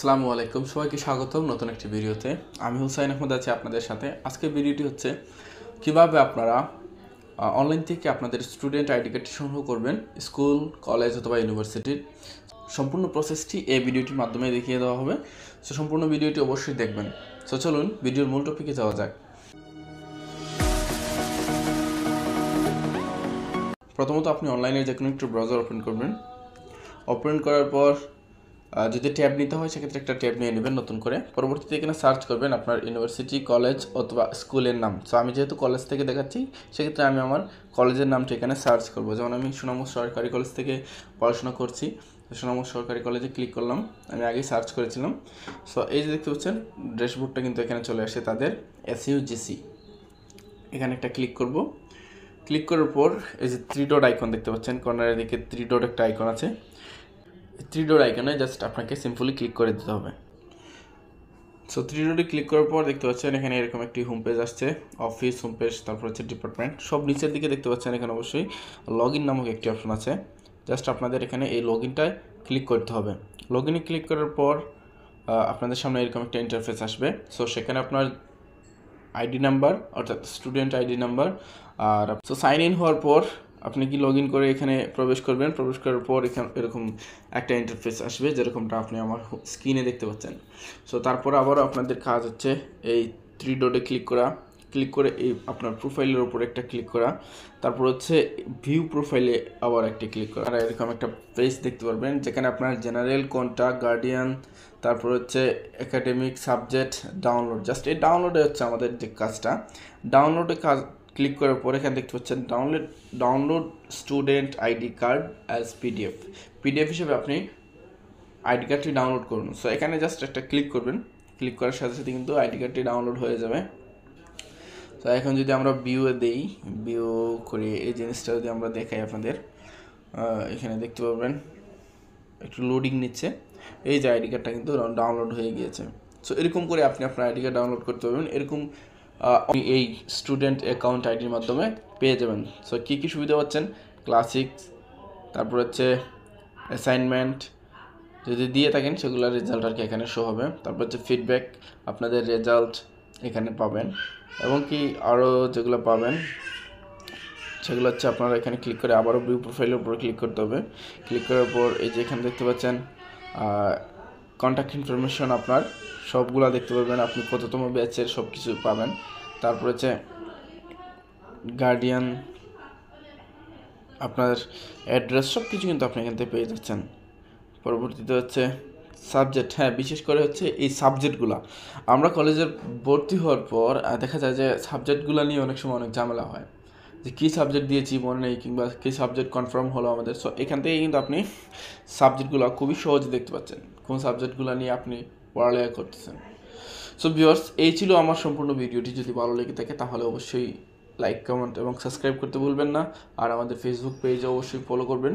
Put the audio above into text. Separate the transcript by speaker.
Speaker 1: আসসালামু আলাইকুম, সবাইকে স্বাগতম নতুন একটি ভিডিওতে। আমি হুসাইন আহমদ আছি আপনাদের সাথে। আজকের ভিডিওটি হচ্ছে কিভাবে আপনারা অনলাইন থেকে আপনাদের স্টুডেন্ট আইডি কার্ডটি সংগ্রহ করবেন স্কুল, কলেজ অথবা ইউনিভার্সিটির। সম্পূর্ণ প্রসেসটি এই ভিডিওটির মাধ্যমে দেখিয়ে দেওয়া হবে। সো সম্পূর্ণ ভিডিওটি অবশ্যই দেখবেন। সো চলুন ভিডিওর মূল টপিকে যাওয়া যাক। প্রথমত আপনি অনলাইনে যে কোনো একটু ব্রাউজার ওপেন করবেন। ওপেন করার পর যদি ট্যাব নিতে হয় সেক্ষেত্রে একটা ট্যাব নিয়ে নেবেন নতুন করে। পরবর্তীতে এখানে সার্চ করবেন আপনার ইউনিভার্সিটি, কলেজ অথবা স্কুলের নাম। সো আমি যেহেতু কলেজ থেকে দেখাচ্ছি সেক্ষেত্রে আমি আমার কলেজের নামটা এখানে সার্চ করব। যেমন আমি সুনামগঞ্জ সরকারি কলেজ থেকে পড়াশোনা করছি, সুনামগঞ্জ সরকারি কলেজে ক্লিক করলাম। আমি আগেই সার্চ করেছিলাম। সো এই যে দেখতে পাচ্ছেন ড্যাশবোর্ডটা কিন্তু এখানে চলে আসে তাদের এসইউজিসি। এখানে একটা ক্লিক করব। ক্লিক করার পর এই যে 3 ডট আইকন দেখতে পাচ্ছেন, কর্নারের দিকে 3 ডট একটা আইকন আছে। 3 ডট আইকনে জাস্ট আপনাকে সিম্পলি ক্লিক করে দিতে হবে। সো 3 ডটে ক্লিক করার পর দেখতে পাচ্ছেন এখানে এরকম একটি হোম পেজ আসছে, অফিস হোম পেজ, তারপর হচ্ছে ডিপার্টমেন্ট। সব নিচের দিকে দেখতে পাচ্ছেন এখানে অবশ্যই লগ ইন নামক একটি অপশন আছে। জাস্ট আপনাদের এখানে এই লগ ইনটায় ক্লিক করতে হবে। লগ ইনে ক্লিক করার পর আপনাদের সামনে এরকম একটা ইন্টারফেস আসবে। সো সেখানে আপনার আইডি নাম্বার অর্থাৎ স্টুডেন্ট আইডি নাম্বার আর সো সাইন ইন হওয়ার পর আপনি কি লগ ইন করে এখানে প্রবেশ করবেন। প্রবেশ করার পর এখানে এরকম একটা ইন্টারফেস আসবে যেরকমটা আপনি আমার স্ক্রিনে দেখতে পাচ্ছেন। সো তারপর আবারও আপনাদের কাজ হচ্ছে এই 3 ডটে ক্লিক করা। ক্লিক করে এই আপনার প্রোফাইলের উপর একটা ক্লিক করা। তারপর হচ্ছে ভিউ প্রোফাইলে আবার একটা ক্লিক করা। আর এরকম একটা পেজ দেখতে পারবেন যেখানে আপনার জেনারেল, কন্টাক্ট, গার্ডিয়ান, তারপর হচ্ছে একাডেমিক, সাবজেক্ট, ডাউনলোড। জাস্ট এই ডাউনলোডে হচ্ছে আমাদের যে কাজটা। ডাউনলোডে কাজ ক্লিক করার পর এখানে দেখতে পাচ্ছেন download student ID card as PDF হিসেবে আপনি আইডি কার্ডটি ডাউনলোড করুন। সো এখানে জাস্ট একটা ক্লিক করবেন। ক্লিক করার সাথে সাথে কিন্তু আইডি কার্ডটি ডাউনলোড হয়ে যাবে। তো এখন যদি আমরা ভিউয়ে দেই, ভিউ করি, এই জিনিসটা যদি আমরা দেখাই আপনাদের, এখানে দেখতে পারবেন একটু লোডিং নিচ্ছে। এই যে আইডি কার্ডটা কিন্তু ডাউনলোড হয়ে গিয়েছে। সো এরকম করে আপনি আপনার আইডি কার্ড ডাউনলোড করতে পারবেন। এরকম এই স্টুডেন্ট অ্যাকাউন্ট আইডির মাধ্যমে পেয়ে যাবেন। সো কী কী সুবিধা পাচ্ছেন, ক্লাসিক্স, তারপর হচ্ছে অ্যাসাইনমেন্ট যদি দিয়ে থাকেন সেগুলোর রেজাল্ট আর কি এখানে শো হবে। তারপর হচ্ছে ফিডব্যাক, আপনাদের রেজাল্ট এখানে পাবেন। এবং কি আরও যেগুলো পাবেন সেগুলো হচ্ছে আপনারা এখানে ক্লিক করে আবারও ভিউ প্রোফাইলের উপরে ক্লিক করতে হবে। ক্লিক করার পর এই যে এখানে দেখতে পাচ্ছেন কন্ট্যাক্ট ইনফরমেশন আপনার সবগুলা দেখতে পাবেন, আপনি কততম ব্যাচের সব কিছু পাবেন। তারপর হচ্ছে গার্ডিয়ান, আপনার অ্যাড্রেস, সব কিছু কিন্তু আপনি এখান থেকে পেয়ে যাচ্ছেন। পরবর্তীতে হচ্ছে সাবজেক্ট। হ্যাঁ, বিশেষ করে হচ্ছে এই সাবজেক্টগুলো আমরা কলেজের ভর্তি হওয়ার পর দেখা যায় যে সাবজেক্টগুলো নিয়ে অনেক সময় অনেক ঝামেলা হয়, যে কী সাবজেক্ট দিয়েছি মনে নেই কিংবা কী সাবজেক্ট কনফার্ম হলো আমাদের। সো এখান থেকে কিন্তু আপনি সাবজেক্টগুলো খুবই সহজে দেখতে পাচ্ছেন কোন সাবজেক্টগুলো নিয়ে আপনি পড়ালেখা করতেছেন। সো ভিউয়ার্স, এই ছিল আমার সম্পূর্ণ ভিডিওটি। যদি ভালো লেগে থাকে তাহলে অবশ্যই লাইক, কমেন্ট এবং সাবস্ক্রাইব করতে ভুলবেন না। আর আমাদের ফেসবুক পেজে অবশ্যই ফলো করবেন।